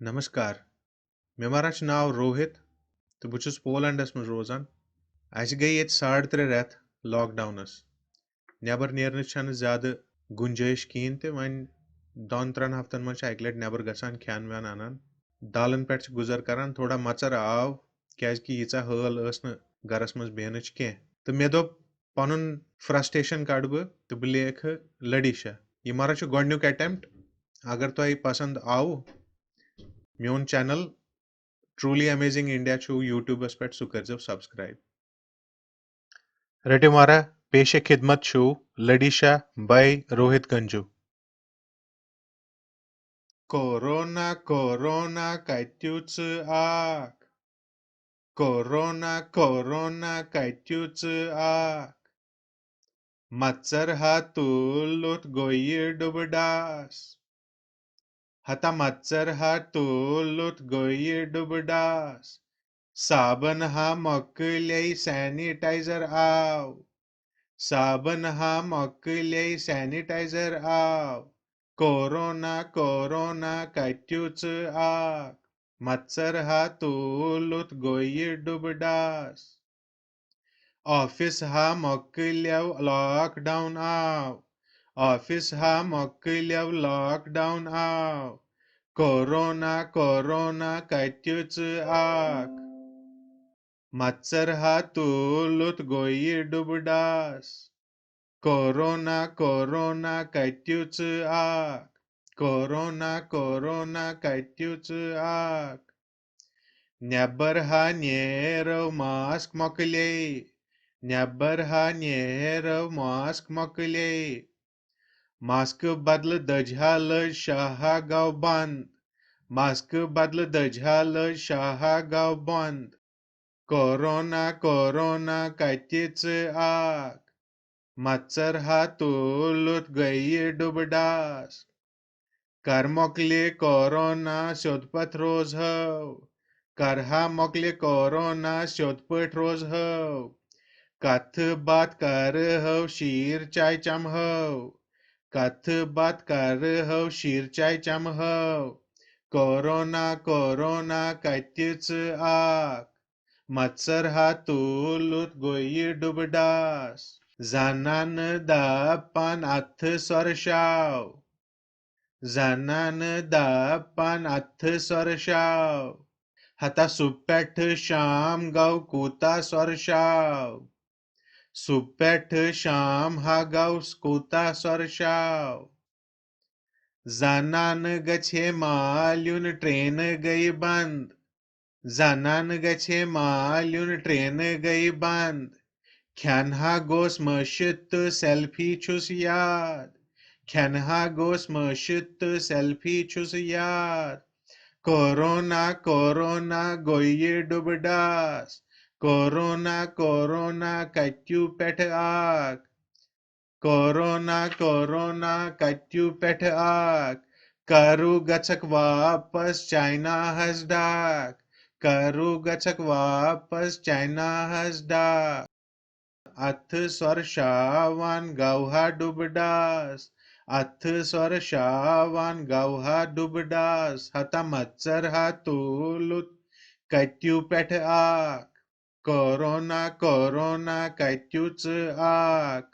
नमस्कार मे मारा नाव रोहित तो बहुत पोलैंडस मज रोजान अस गई ये 3.5 रेत लॉकडाउनस नबर नेरन ज्यादा गुंजाइश कहें तो वन 2-3 हफ्तन मज अक लट नबर गसान खान वान अनान दालन पे गुजर करान थोड़ा मचर आव क्या यीचा हल गरस मज बेहन कह तो मे दोप पन फ्रस्ट्रेशन कड़ तो बह लेख लड़ीशा यह मारा गोडनुक अटेम्प्ट अगर तुह पसंद आव मोन चैनल ट्रूली अमेजिंग इंडिया यूट्यूबस पे सह कर सब्सक्राइब रटो मारा पेश खिदमत लडीशा by Rohit Ganju corona corona कत्यूच आक कोरोना कोरोना कत्यूच आक मत्सर हा तुलुत गोई डुबडास हता मत्सर हा तुलुत गोई डुबडास साबन हा मोकले सैनिटाइजर आव साबन हा मोकले सैनिटाइजर आव कोरोना कोरोना कत्यूच आक मत्सर हा तुलुत गोई डुबडास ऑफिस हा मोकल्याव लॉकडाउन आव ऑफिस हा मोकल्याव लॉकडाउन आव कोरोना कोरोना कत्यूच आक मत्सर हा तुलुत गोई डुबडास कोरोना कोरोना कत्यूच आक कोरोना कोरोना कत्यूच आक नेबर हा नेरव मास्क मोकले नेबर हा नेरव मास्क मोकले मास्क बदल दजहाल शाह गाव बंद मास्क बदल दजहाल शाह गाव बंद कोरोना कोरोना कत्यूच आक मत्सर हा तुलुत गई डुबडास कर मोकले कोरोना शोधपत रोज हव कर हा मोकले कोरोना शोधपट रोज हव कथ बात कर हव शीर चाय चम हव कथ बात कर हव शीर चाय चम हव कोरोना कोरोना कत्यूच आक मत्सर हा तुलुत गोई डुबडास Zanan da pan ath sorshaw. Zanan da pan ath sorshaw. Hata supet sham gaw kuta sorshaw. Supet sham ha gaw kuta sorshaw. Zanan गछे माल्युन ट्रेन गई बंद जनान गछे माल्युन ट्रेन गई बंद Khenha goes mashit selfie chus yaad. Khenha goes mashit selfie chus yaad. Corona corona goye dubdas. Corona corona katyu pet aak. Corona corona katyu pet aak. Karu gachak वापस China has डाक. Karu gachak वापस China has डाक. अथ स्वर शावान गौहा डुबडास अथ स्वर शावान गौहा डुबडास हता मत्सर हा तुलुत कत्यु पेठ आक कोरोना कोरोना कत्युच आक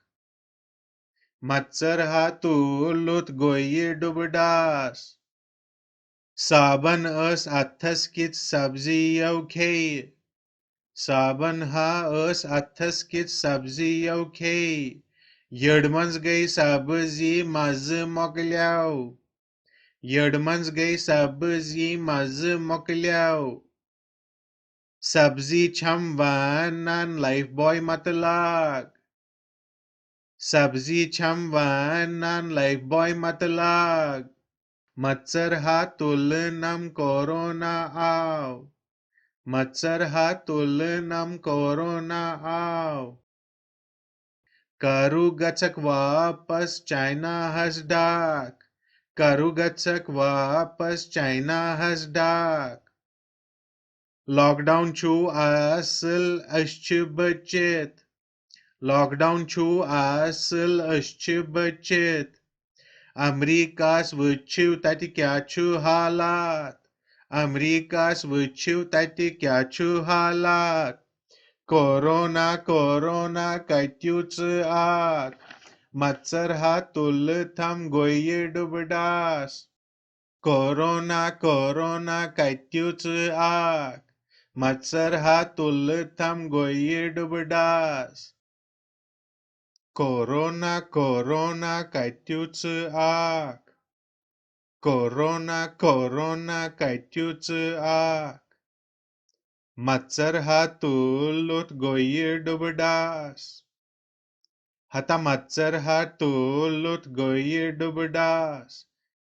मत्सर हा तुलुत गोई डुबडास साबन अस अथस किच सब्जी यौ खेय साबन हा अस अथस किच सब्जी यौ खेय यडमंज गई सब्जी मज मोकल्याव यडमंज गई सब्जी मज मोकल्याव सब्जी छम वानन लाइफ बॉय मतलाग सब्जी छम वानन लाइफ बॉय मतलाग मत्सर हा तुलनम कोरोना आव मत्सर हा तुलनम कोरोना आव करू गचक वापस चाइना हस डाक करू गचक वापस चाइना हस डाक लॉकडाउन छु असल अश्च बचित लॉकडाउन छु असल अश्च बचित अमरीकास वुच्चिव तति क्या छु हालात Amerikas वुच्छु तति क्या छु हालात कोरोना कोरोना कत्युच आक मत्सर हा तुल थम गोये डुबडास कोरोना कोरोना कत्युच आक मत्सर हा तुल थम गोये डुबडास कोरोना कोरोना कत्युच आक कोरोना कोरोना कत्युच आक मत्सर हा तुलुत गोये डुबडास हता मत्सर हा तुलुत गोये डुबडास